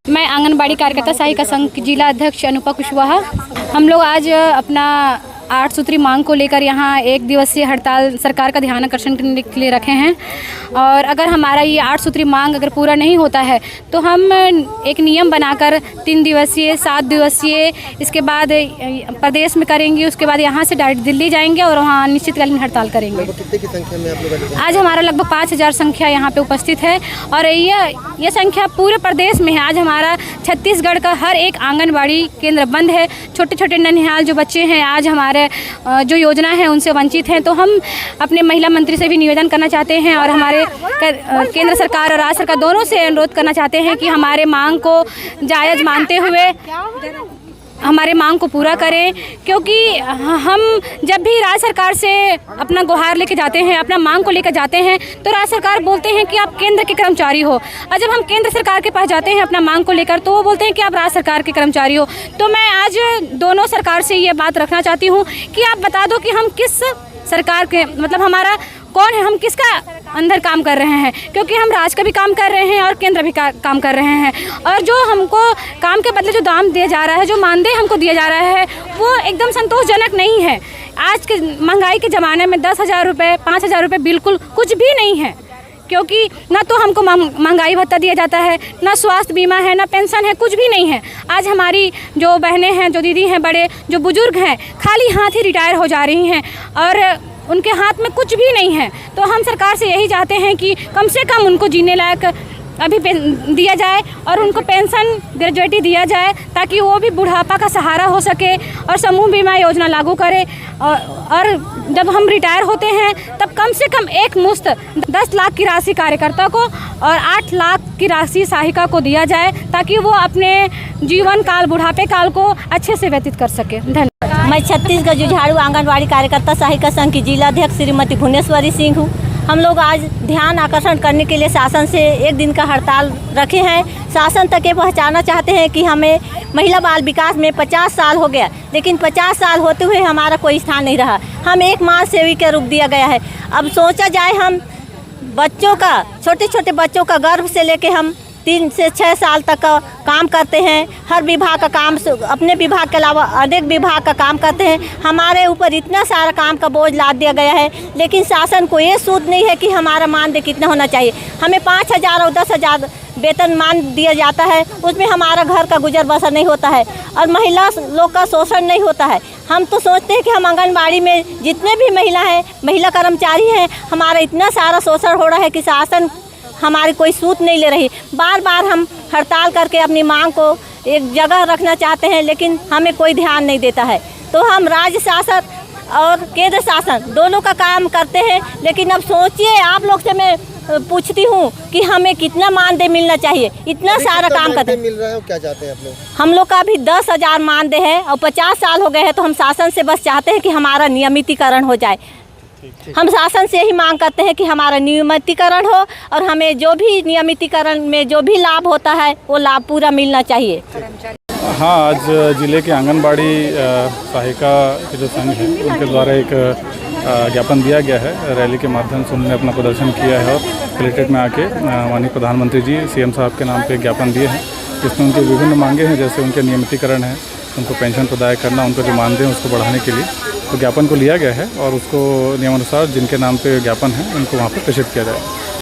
मैं आंगनबाड़ी कार्यकर्ता सहायिका संघ जिला अध्यक्ष अनुपा कुशवाहा। हम लोग आज अपना 8 सूत्री मांग को लेकर यहाँ 1 दिवसीय हड़ताल सरकार का ध्यान आकर्षण करने के लिए रखे हैं। और अगर हमारा ये 8 सूत्री मांग अगर पूरा नहीं होता है तो हम एक नियम बनाकर 3 दिवसीय, 7 दिवसीय, इसके बाद प्रदेश में करेंगे, उसके बाद यहाँ से डायरेक्ट दिल्ली जाएंगे और वहाँ अनिश्चितकालीन हड़ताल करेंगे। कितने की संख्या में आप लोग? आज हमारा लगभग 5000 संख्या यहाँ पे उपस्थित है और ये संख्या पूरे प्रदेश में है। आज हमारा छत्तीसगढ़ का हर एक आंगनबाड़ी केंद्र बंद है। छोटे छोटे ननिहाल जो बच्चे हैं आज हमारे जो योजना है उनसे वंचित हैं। तो हम अपने महिला मंत्री से भी निवेदन करना चाहते हैं और हमारे केंद्र सरकार और राज्य सरकार दोनों से अनुरोध करना चाहते हैं कि हमारे मांग को जायज़ मानते हुए हमारे मांग को पूरा करें, क्योंकि हम जब भी राज्य सरकार से अपना गुहार लेके जाते हैं, अपना मांग को लेकर जाते हैं, तो राज्य सरकार बोलते हैं कि आप केंद्र के कर्मचारी हो, और जब हम केंद्र सरकार के पास जाते हैं अपना मांग को लेकर तो वो बोलते हैं कि आप राज्य सरकार के कर्मचारी हो। तो मैं आज दोनों सरकार से ये बात रखना चाहती हूँ कि आप बता दो कि हम किस सरकार के, मतलब हमारा कौन है, हम किसका अंदर काम कर रहे हैं, क्योंकि हम राज्य का भी काम कर रहे हैं और केंद्र भी काम कर रहे हैं। और जो हमको काम के बदले जो दाम दिया जा रहा है, जो मानदेय हमको दिया जा रहा है, वो एकदम संतोषजनक नहीं है। आज के महंगाई के ज़माने में 10,000 रुपये, 5,000 रुपये बिल्कुल कुछ भी नहीं है, क्योंकि ना तो हमको महंगाई भत्ता दिया जाता है, ना स्वास्थ्य बीमा है, ना पेंशन है, कुछ भी नहीं है। आज हमारी जो बहनें हैं, जो दीदी हैं, बड़े जो बुजुर्ग हैं, खाली हाथ ही रिटायर हो जा रही हैं और उनके हाथ में कुछ भी नहीं है। तो हम सरकार से यही चाहते हैं कि कम से कम उनको जीने लायक अभी दिया जाए और उनको पेंशन ग्रेजुएटी दिया जाए, ताकि वो भी बुढ़ापा का सहारा हो सके और समूह बीमा योजना लागू करे। और जब हम रिटायर होते हैं तब कम से कम एक मुश्त 10 लाख की राशि कार्यकर्ता को और 8 लाख की राशि सहायिका को दिया जाए, ताकि वो अपने जीवन काल, बुढ़ापे काल को अच्छे से व्यतीत कर सके। धन्यवाद। मैं छत्तीसगढ़ जुझारू आंगनबाड़ी कार्यकर्ता सहायिका संघ की जिला अध्यक्ष श्रीमती भुवनेश्वरी सिंह हूँ। हम लोग आज ध्यान आकर्षण करने के लिए शासन से 1 दिन का हड़ताल रखे हैं। शासन तक ये पहुँचाना चाहते हैं कि हमें महिला बाल विकास में 50 साल हो गया, लेकिन 50 साल होते हुए हमारा कोई स्थान नहीं रहा। हम एक मास सेवी का रूप दिया गया है। अब सोचा जाए, हम बच्चों का, छोटे छोटे बच्चों का गर्भ से लेके हम 3 से 6 साल तक का काम करते हैं। हर विभाग का काम, अपने विभाग के अलावा अनेक विभाग का काम करते हैं। हमारे ऊपर इतना सारा काम का बोझ लाद दिया गया है, लेकिन शासन को ये सूझ नहीं है कि हमारा मानदेय कितना होना चाहिए। हमें 5,000 और 10,000 वेतन मान दिया जाता है, उसमें हमारा घर का गुजर बसर नहीं होता है और महिला लोग का शोषण नहीं होता है। हम तो सोचते हैं कि हम आंगनबाड़ी में जितने भी महिला हैं, महिला कर्मचारी हैं, हमारा इतना सारा शोषण हो रहा है कि शासन हमारी कोई सूत नहीं ले रही। बार बार हम हड़ताल करके अपनी मांग को एक जगह रखना चाहते हैं, लेकिन हमें कोई ध्यान नहीं देता है। तो हम राज्य शासन और केंद्र शासन दोनों का काम करते हैं, लेकिन अब सोचिए, आप लोग से मैं पूछती हूँ कि हमें कितना मानदेय मिलना चाहिए। इतना सारा काम करते हैं, मिल रहा है, क्या चाहते हैं आप लोग? हम लोग का अभी 10,000 मानदेय है और 50 साल हो गए हैं। तो हम शासन से बस चाहते हैं कि हमारा नियमितीकरण हो जाए। हम शासन से यही मांग करते हैं कि हमारा नियमितीकरण हो और हमें जो भी नियमितीकरण में जो भी लाभ होता है वो लाभ पूरा मिलना चाहिए। हाँ, आज ज़िले के आंगनबाड़ी सहायिका के जो संघ है उनके द्वारा एक ज्ञापन दिया गया है। रैली के माध्यम से उन्होंने अपना प्रदर्शन किया है और कलेक्ट्रेट में आके माननीय प्रधानमंत्री जी सीएम साहब के नाम पे ज्ञापन दिए हैं, जिसमें उनके विभिन्न मांगे हैं, जैसे उनके नियमितीकरण है, उनको पेंशन प्रदान करना, उनको जो मानदेय हैं उसको बढ़ाने के लिए। तो ज्ञापन को लिया गया है और उसको नियमानुसार जिनके नाम पे ज्ञापन है उनको वहाँ पर प्रेषित किया जाएगा।